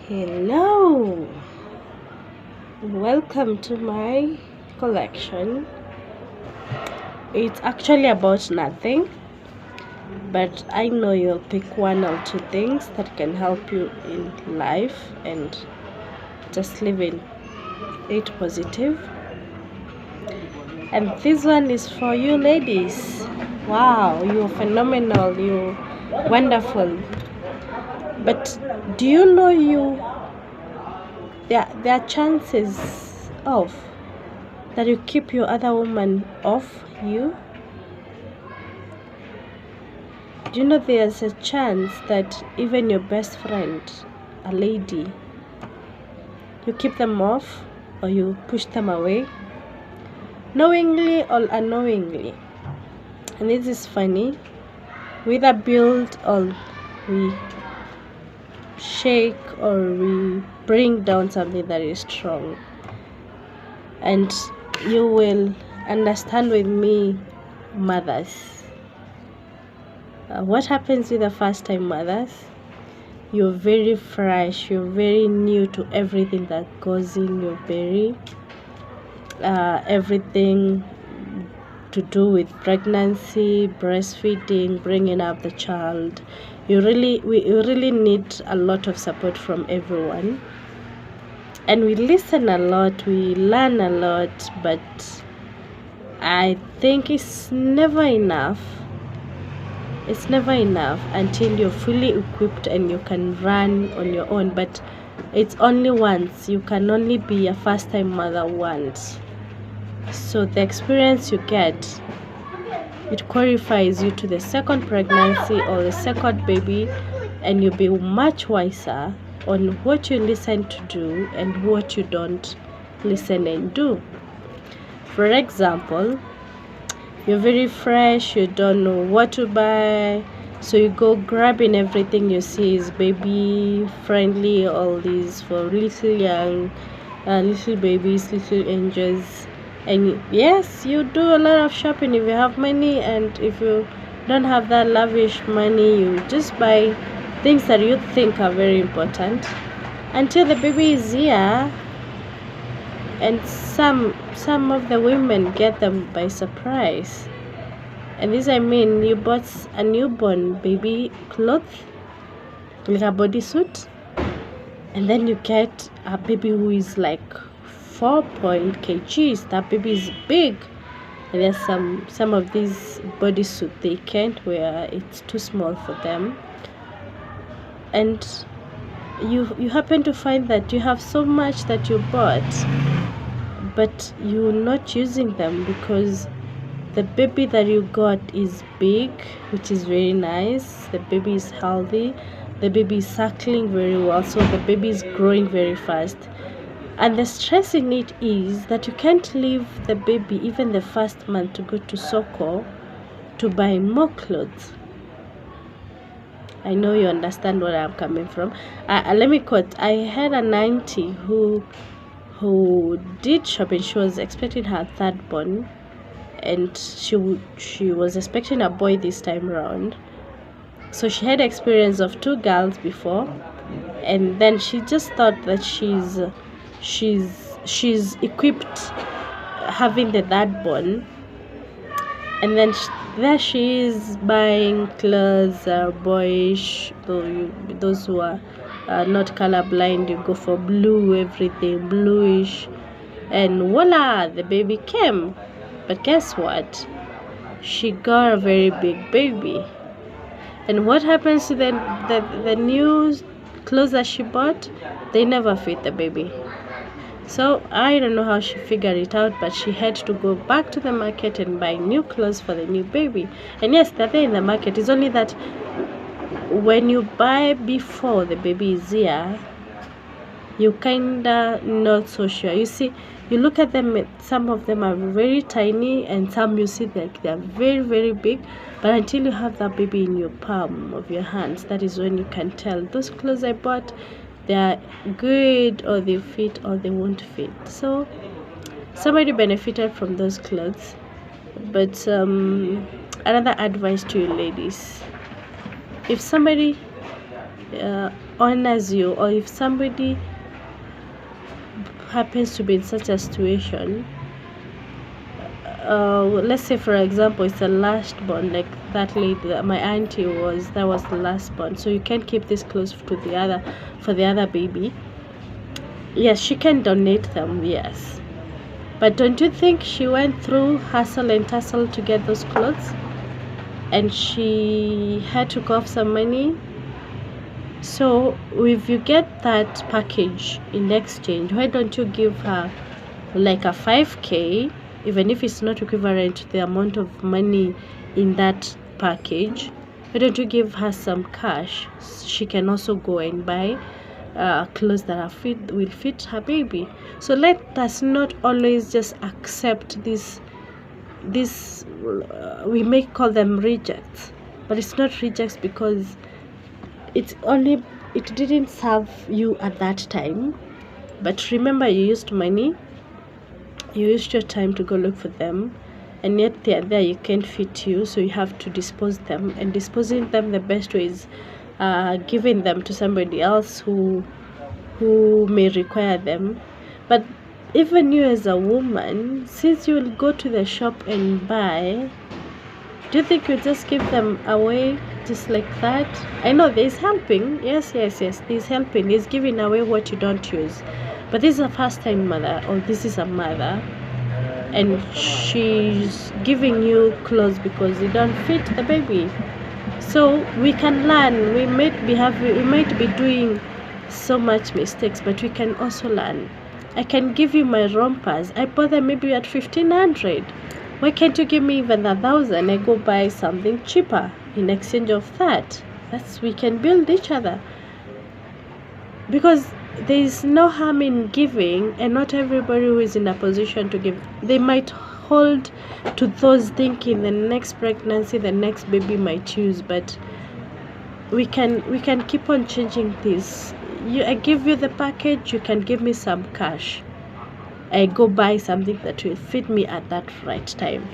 Hello, welcome to my collection. It's actually about nothing, but I know you'll pick one or two things that can help you in life and just living it positive. And this one is for you ladies. Wow, you're phenomenal, you're wonderful. But do you know there are chances of that you keep your other woman off you? Do you know there's a chance that even your best friend, a lady, you keep them off or you push them away, knowingly or unknowingly? And this is funny. We either build or we shake or we bring down something that is strong. And you will understand with me, mothers. What happens with the first time mothers? You're very fresh, you're very new to everything that goes in your belly, everything to do with pregnancy, breastfeeding, bringing up the child. You really need a lot of support from everyone. And we listen a lot, we learn a lot, but I think it's never enough. It's never enough until you're fully equipped and you can run on your own. But it's only once. You can only be a first-time mother once. So the experience you get, it qualifies you to the second pregnancy or the second baby, and you'll be much wiser on what you listen to do and what you don't listen and do. For example, you're very fresh, you don't know what to buy, so you go grabbing everything you see is baby friendly, all these for little babies, little angels. And yes, you do a lot of shopping if you have money, and if you don't have that lavish money, you just buy things that you think are very important until the baby is here. And some of the women get them by surprise. And this, I mean, you bought a newborn baby clothes, like a bodysuit, and then you get a baby who is like 4 kgs. That baby is big. And there's some of these bodysuit they can't wear, it's too small for them. And you happen to find that you have so much that you bought, but you're not using them because the baby that you got is big, which is very nice. The baby is healthy, the baby is suckling very well, so the baby is growing very fast. And the stress in it is that you can't leave the baby even the first month to go to Soko to buy more clothes. I know you understand where I'm coming from. Let me quote. I had a 90 who did shopping. She was expecting her third born, and she was expecting a boy this time around. So she had experience of 2 girls before, and then she just thought that she's equipped having the third born. And then there she is buying clothes, boyish. Those who are not colorblind, you go for blue, everything bluish, and voila, the baby came. But guess what? She got a very big baby. And what happens to the new clothes that she bought? They never fit the baby. So I don't know how she figured it out, but she had to go back to the market and buy new clothes for the new baby. And yes, they're there in the market. It's only that when you buy before the baby is here, you kinda not so sure. You see, you look at them, some of them are very tiny, and some you see like they're very, very big. But until you have that baby in your palm of your hands, that is when you can tell those clothes I bought, they are good, or they fit, or they won't fit. So somebody benefited from those clothes. But another advice to you ladies: if somebody honors you, or if somebody happens to be in such a situation, let's say for example it's the last born, like that lady that my auntie was, that was the last born, so you can keep this clothes to the other, for the other baby. Yes, she can donate them, yes, but don't you think she went through hustle and tussle to get those clothes, and she had to cough some money? So if you get that package in exchange, why don't you give her like a 5k, even if it's not equivalent to the amount of money in that package? Why don't you give her some cash? She can also go and buy clothes that will fit her baby. So let us not always just accept this we may call them rejects, but it's not rejects because it didn't serve you at that time. But remember, you used money, you used your time to go look for them, and yet they are there, you can't fit you, so you have to dispose them. And disposing them, the best way is giving them to somebody else who may require them. But even you as a woman, since you will go to the shop and buy, do you think you just give them away just like that? I know there's helping, yes, there's helping, there's giving away what you don't use. But this is a first time mother, or this is a mother, and she's giving you clothes because they don't fit the baby. So we can learn. We might be doing so much mistakes, but we can also learn. I can give you my rompers. I bought them maybe at 1,500. Why can't you give me even 1,000? I go buy something cheaper in exchange of that. We can build each other. Because there is no harm in giving, and not everybody who is in a position to give. They might hold to those thinking the next pregnancy, the next baby might choose, but we can keep on changing this. I give you the package, you can give me some cash. I go buy something that will fit me at that right time.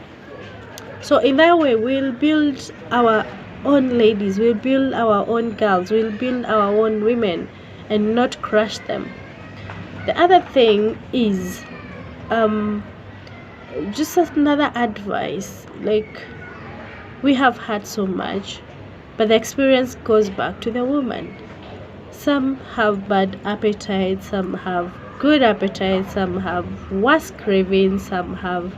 So in that way, we'll build our own ladies, we'll build our own girls, we'll build our own women, and not crush them. The other thing is just another advice, like, we have had so much, but the experience goes back to the woman. Some have bad appetite, some have good appetite, some have worse cravings, some have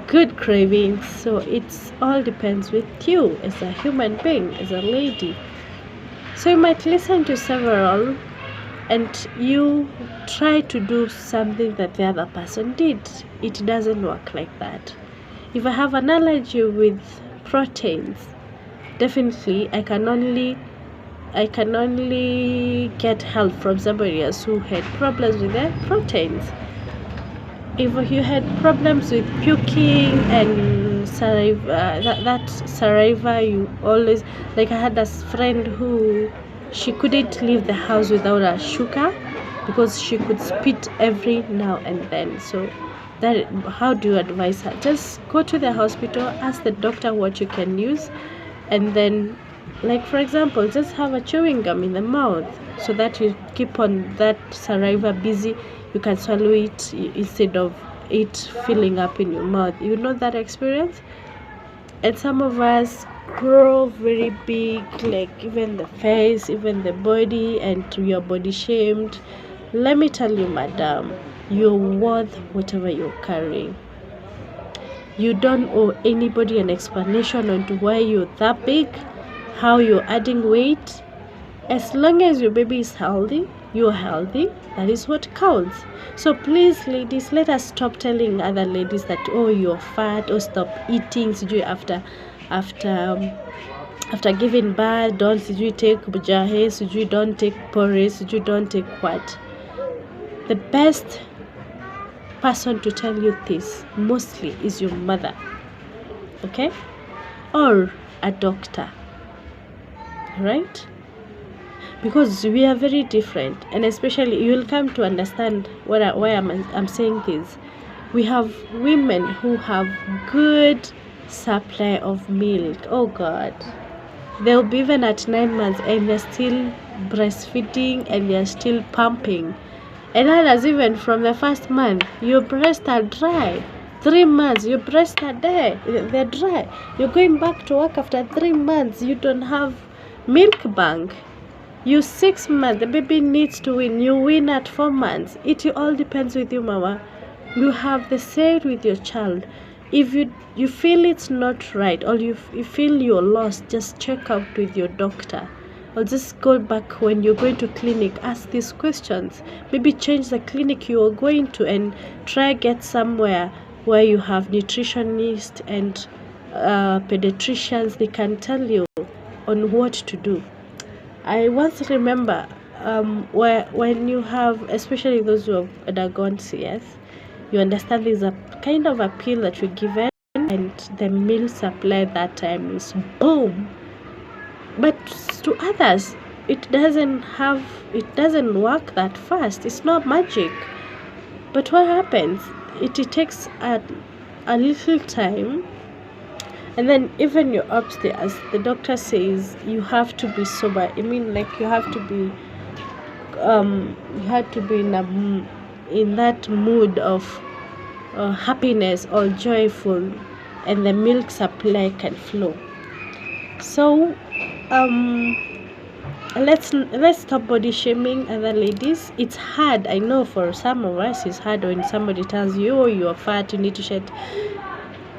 good cravings. So it's all depends with you as a human being, as a lady. So you might listen to several and you try to do something that the other person did. It doesn't work like that. If I have an allergy with proteins, definitely I can only get help from somebody else who had problems with their proteins. If you had problems with puking and saliva, that saliva, you always, like, I had a friend who she couldn't leave the house without a sugar because she could spit every now and then. So that, how do you advise her? Just go to the hospital, ask the doctor what you can use, and then, like, for example, just have a chewing gum in the mouth so that you keep on that saliva busy. You can swallow it instead of it filling up in your mouth. You know that experience? And some of us grow very big, like even the face, even the body, and you're body shamed. Let me tell you, madam, you're worth whatever you're carrying. You don't owe anybody an explanation on to why you're that big, how you're adding weight. As long as your baby is healthy, you're healthy. That is what counts. So please, ladies, let us stop telling other ladies that, oh, you're fat, or stop eating after giving birth, don't take bujahe, don't take porridge, don't take what. The best person to tell you this mostly is your mother, okay, or a doctor, right? Because we are very different, and especially you will come to understand why I'm saying this. We have women who have good supply of milk. Oh God, they'll be even at 9 months and they're still breastfeeding and you're still pumping. And others, even from the first month, your breasts are dry. 3 months, your breasts are there, they're dry. You're going back to work after 3 months, you don't have milk bank. You 6 months, the baby needs to win. You win at 4 months. It all depends with you, mama. You have the say with your child. If you feel it's not right, or you feel you're lost, just check out with your doctor. Or just go back when you're going to clinic, ask these questions. Maybe change the clinic you are going to and try get somewhere where you have nutritionists and pediatricians. They can tell you on what to do. I once remember when you have, especially those who have undergone CS, you understand there's a kind of a pill that you're given, and the meal supply that time is boom. But to others, it doesn't work that fast. It's not magic. But what happens? It takes a little time, and then even you're upstairs, the doctor says you have to be sober. I mean, like you have to be in that mood of happiness or joyful, and the milk supply can flow. So let's stop body shaming other ladies. It's hard, I know, for some of us. It's hard when somebody tells you, oh, you're fat, you need to shed.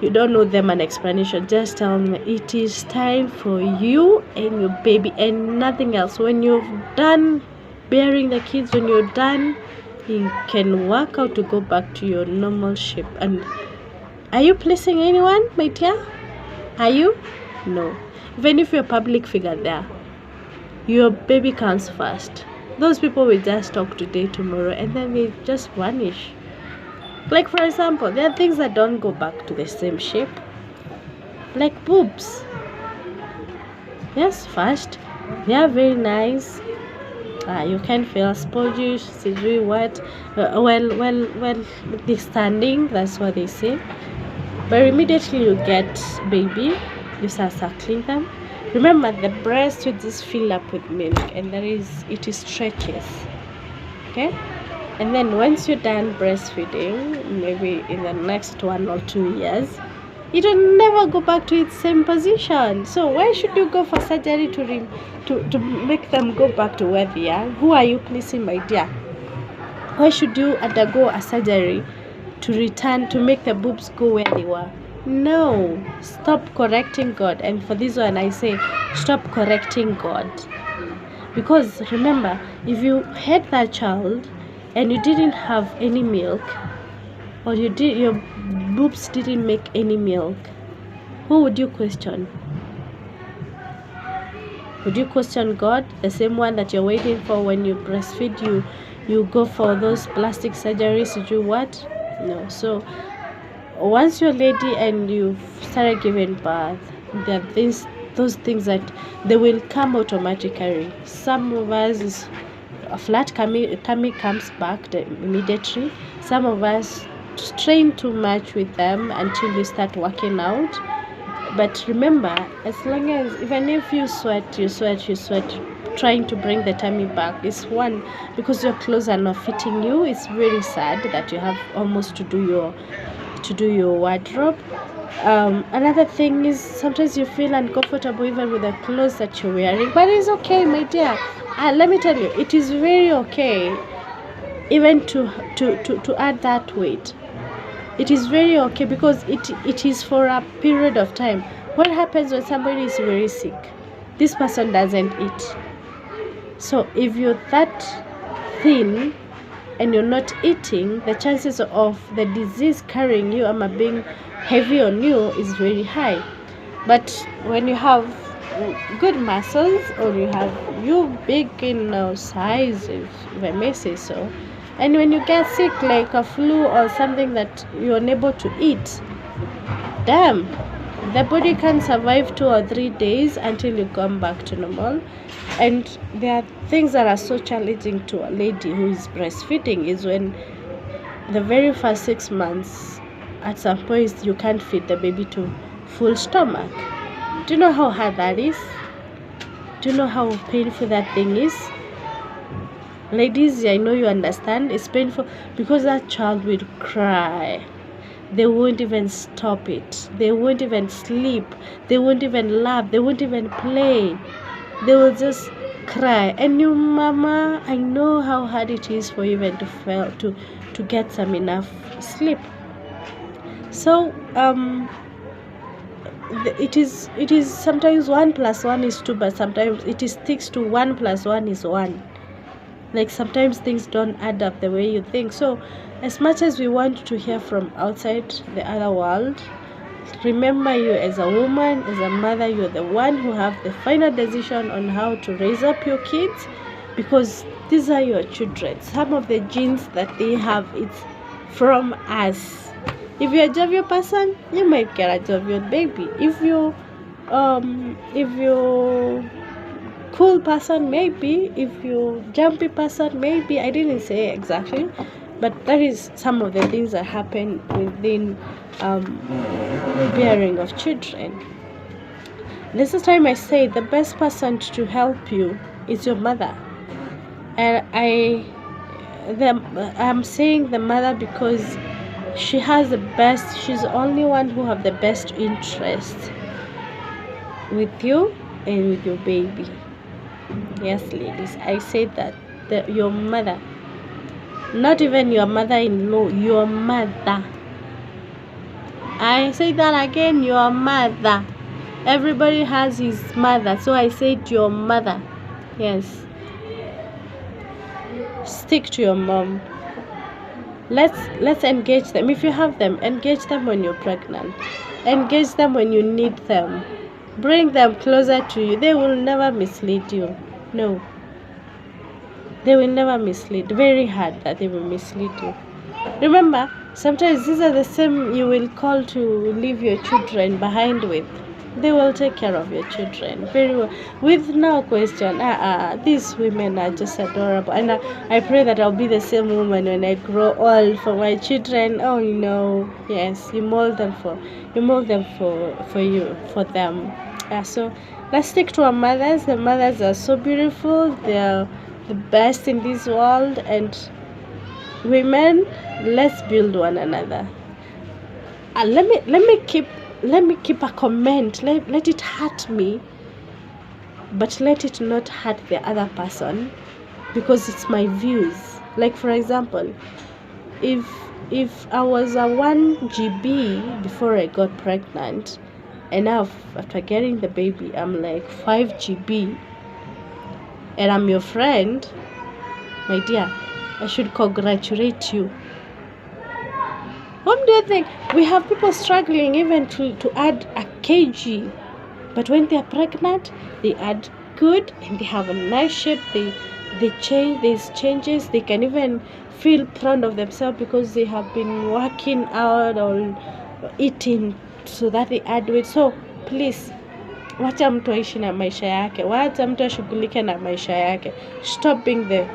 You don't know them an explanation. Just tell them it is time for you and your baby and nothing else. When you're done bearing the kids, when you're done, you can work out to go back to your normal shape. And are you pleasing anyone, my dear? Are you? No. Even if you're a public figure there, your baby comes first. Those people will just talk today, tomorrow, and then they just vanish. Like, for example, there are things that don't go back to the same shape, like boobs. Yes, first, they are very nice. You can feel spongy, see what? They're standing, that's what they say. But immediately you get baby, you start suckling them. Remember, the breast will just fill up with milk, and it stretches. Okay? And then once you're done breastfeeding, maybe in the next 1 or 2 years, it will never go back to its same position. So why should you go for surgery to make them go back to where they are? Who are you pleasing, my dear? Why should you undergo a surgery to return to make the boobs go where they were? No. Stop correcting God. And for this one, I say stop correcting God. Because remember, if you had that child and you didn't have any milk, or your boobs didn't make any milk, who would you question? Would you question God, the same one that you're waiting for when you breastfeed? You go for those plastic surgeries, you do what? No. So once you're lady and you've started giving birth, there are those things that they will come automatically. Some of us, a flat tummy comes back immediately. Some of us strain too much with them until you start working out. But remember, as long as, even if you sweat, trying to bring the tummy back is one, because your clothes are not fitting you. It's very sad that you have almost to do your wardrobe. Another thing is sometimes you feel uncomfortable even with the clothes that you're wearing, but it's okay, my dear. Let me tell you, it is very okay even to add that weight. It is very okay, because it is for a period of time. What happens when somebody is very sick? This person doesn't eat. So if you're that thin and you're not eating, the chances of the disease carrying you or being heavy on you is very high. But when you have good muscles, or you big in size, if I may say so, and when you get sick like a flu or something that you're unable to eat, damn, the body can survive 2 or 3 days until you come back to normal. And there are things that are so challenging to a lady who is breastfeeding, is when the very first 6 months, at some point you can't feed the baby to full stomach. Do you know how hard that is? Do you know how painful that thing is? Ladies, I know you understand. It's painful because that child will cry. They won't even stop it. They won't even sleep. They won't even laugh. They won't even play. They will just cry. And you, mama, I know how hard it is for you even to get some enough sleep. So it is sometimes 1 + 1 is 2, but sometimes it sticks to 1 + 1 is 1. Like sometimes things don't add up the way you think. So as much as we want to hear from outside the other world, remember, you as a woman, as a mother, you're the one who have the final decision on how to raise up your kids, because these are your children. Some of the genes that they have, it's from us. If you're a jovial person, you might get a jovial baby. If you cool person, maybe. If you jumpy person, maybe. I didn't say exactly, but that is some of the things that happen within bearing of children. This is time I say the best person to help you is your mother. And I'm saying the mother because she has the best, she's the only one who have the best interest with you and with your baby. Yes, ladies, I say that your mother, not even your mother-in-law, your mother. I say that again, your mother. Everybody has his mother, so I said your mother. Yes, stick to your mom. Let's engage them. If you have them, engage them when you're pregnant. Engage them when you need them. Bring them closer to you. They will never mislead you. No, they will never mislead. Very hard that they will mislead you. Remember, sometimes these are the same you will call to leave your children behind with. They will take care of your children very well, with no question. These women are just adorable, and I pray that I'll be the same woman when I grow old for my children. Oh no, yes, you mold them for them. So let's stick to our mothers. The mothers are so beautiful. They're the best in this world, and women, let's build one another. Let me keep a comment. Let it hurt me, but let it not hurt the other person, because it's my views. Like, for example, if I was a 1 GB before I got pregnant, and now after getting the baby I'm like 5 GB, and I'm your friend, my dear, I should congratulate you. What do you think? We have people struggling even to add a kg, but when they are pregnant, they add good and they have a nice shape. They change. There's changes. They can even feel proud of themselves because they have been working out or eating so that they add weight. So please, wacha mtu aishi na maisha yake. Wacha mtu ashughulike na maisha yake. Stop being the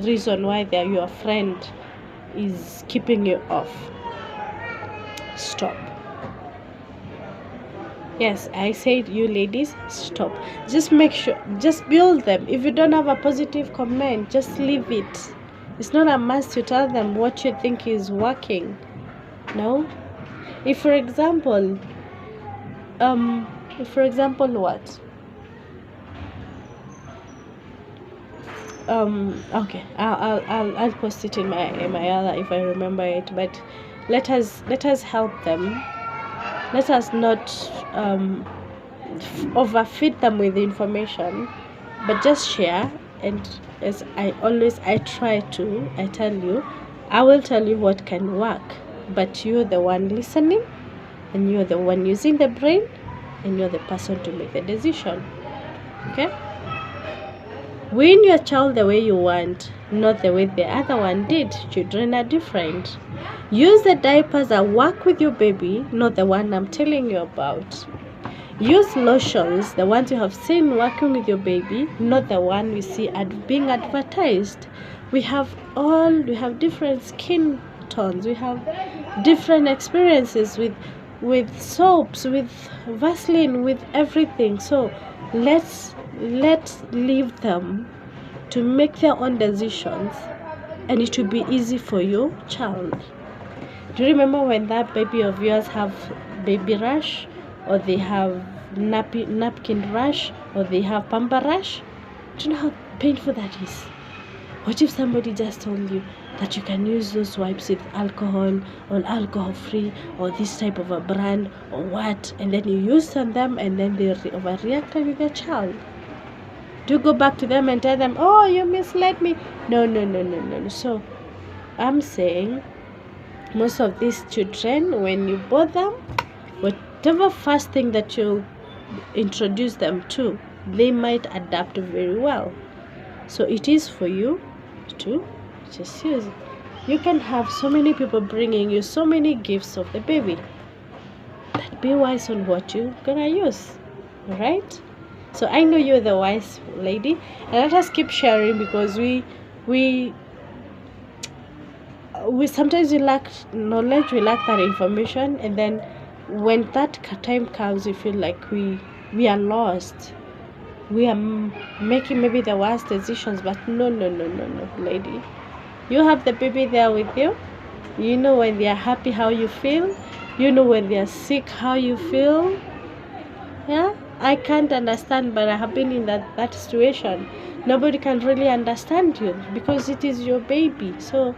reason why your friend is keeping you off. Stop. Yes, I said, you ladies, stop. Just make sure, just build them. If you don't have a positive comment, just leave it. It's not a must to tell them what you think is working. No. If for example what? Okay, I'll post it in my other if I remember it. But let us help them. Let us not overfeed them with information, but just share. And as I tell you, I will tell you what can work, but you're the one listening, and you're the one using the brain, and you're the person to make the decision. Okay? Win your child the way you want, not the way the other one did. Children are different. Use the diapers that work with your baby, not the one I'm telling you about. Use lotions, the ones you have seen working with your baby, not the one we see being advertised. We have different skin tones. We have different experiences with soaps, with Vaseline, with everything. So let's let's leave them to make their own decisions, and it will be easy for your child. Do you remember when that baby of yours have baby rash, or they have napkin rash, or they have pamper rash? Do you know how painful that is? What if somebody just told you that you can use those wipes with alcohol, or alcohol free, or this type of a brand, or what, and then you use on them and then they overreact with your child? Do you go back to them and tell them, oh, you misled me? No. So I'm saying, most of these children, when you bought them, whatever first thing that you introduce them to, they might adapt very well. So it is for you to just use it. You can have so many people bringing you so many gifts of the baby. But be wise on what you're gonna use, right? So I know you're the wise lady, and let us keep sharing, because we sometimes we lack knowledge, we lack that information, and then when that time comes, we feel like we are lost. We are making maybe the worst decisions. But no, lady. You have the baby there with you. You know when they are happy how you feel. You know when they are sick how you feel. Yeah, I can't understand, but I have been in that situation. Nobody can really understand you because it is your baby. So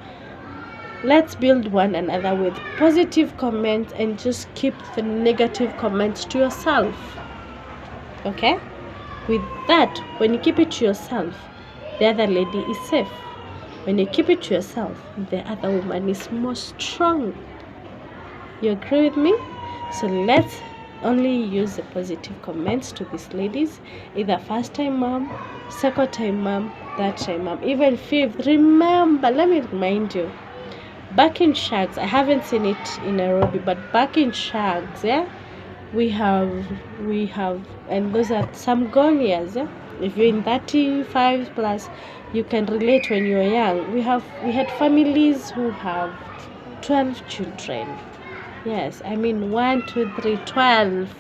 let's build one another with positive comments, and just keep the negative comments to yourself. Okay? With that, when you keep it to yourself, the other lady is safe. When you keep it to yourself, the other woman is more strong. You agree with me? So let's only use the positive comments to these ladies. Either first time mom, second time mom, third time mom, even fifth. Remember, let me remind you, back in Shags, I haven't seen it in Nairobi, but back in Shags, yeah, we have, and those are some gone years, yeah? If you're in 35 plus, you can relate. When you're young, we had families who have 12 children. Yes, I mean 1, 2, 3, 12.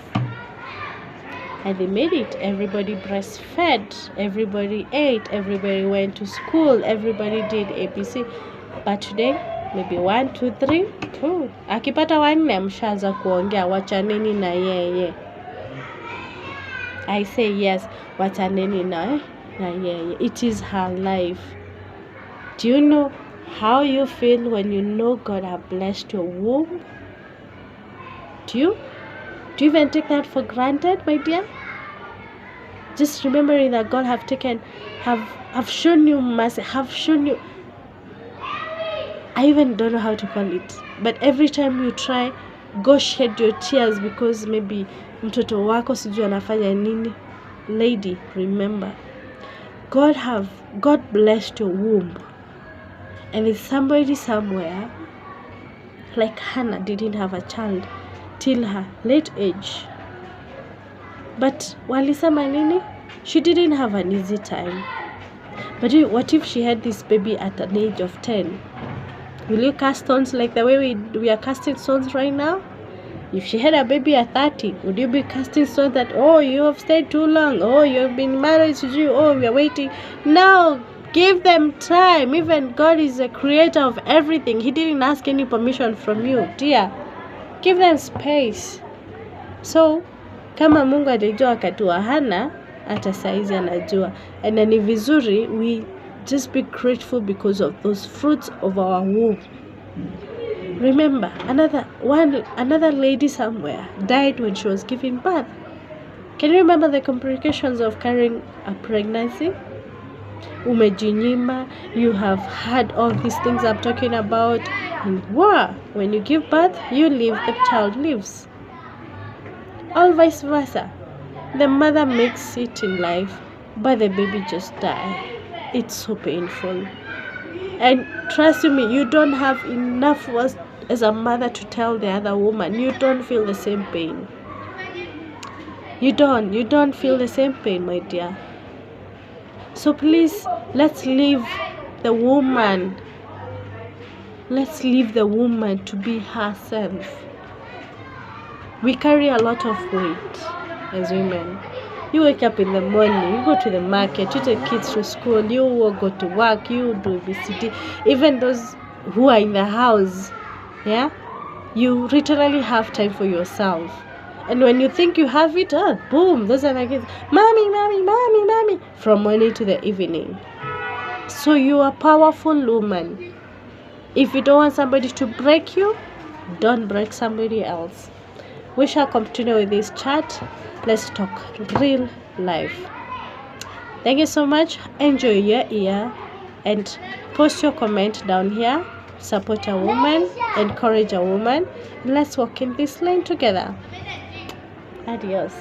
And they made it. Everybody breastfed, everybody ate, everybody went to school, everybody did ABC. But today, maybe 1, 2, 3, 2. Akipata wanne mshaanza kuongea wachaneni na yeye. I say yes, wachaneni na yeye. It is her life. Do you know how you feel when you know God has blessed your womb? Do you even take that for granted, my dear? Just remembering that God have shown you mercy, have shown you, I even don't know how to call it, but every time you try, go shed your tears because maybe mtoto wako sijui anafanya nini. Lady, remember, God blessed your womb, and there's somebody somewhere, like Hannah didn't have a child till her late age. But walisema nini? She didn't have an easy time. But what if she had this baby at an age of 10? Will you cast stones like the way we are casting stones right now? If she had a baby at 30, would you be casting stones that, oh, you have stayed too long, oh, you have been married to you, oh, we are waiting? No, give them time. Even God is the creator of everything. He didn't ask any permission from you, dear. Give them space. So, kama Mungu alijua wakati wa Hana, hata saizi anajua. And ni vizuri, we just be grateful because of those fruits of our womb. Remember, another lady somewhere died when she was giving birth. Can you remember the complications of carrying a pregnancy? Umejinyima, you have had all these things I'm talking about. And wow, when you give birth, you live, the child lives. All vice versa. The mother makes it in life, but the baby just dies. It's so painful. And trust me, you don't have enough words as a mother to tell the other woman. You don't feel the same pain. You don't feel the same pain, my dear. So please, let's leave the woman. Let's leave the woman to be herself. We carry a lot of weight as women. You wake up in the morning, you go to the market, you take kids to school, you go to work, you do BCT. Even those who are in the house, yeah, you literally have time for yourself. And when you think you have it, boom, those are the kids, mommy, mommy, mommy, mommy, from morning to the evening. So you are a powerful woman. If you don't want somebody to break you, don't break somebody else. We shall continue with this chat. Let's talk real life. Thank you so much. Enjoy your ear and post your comment down here. Support a woman, encourage a woman. Let's walk in this lane together. Adios.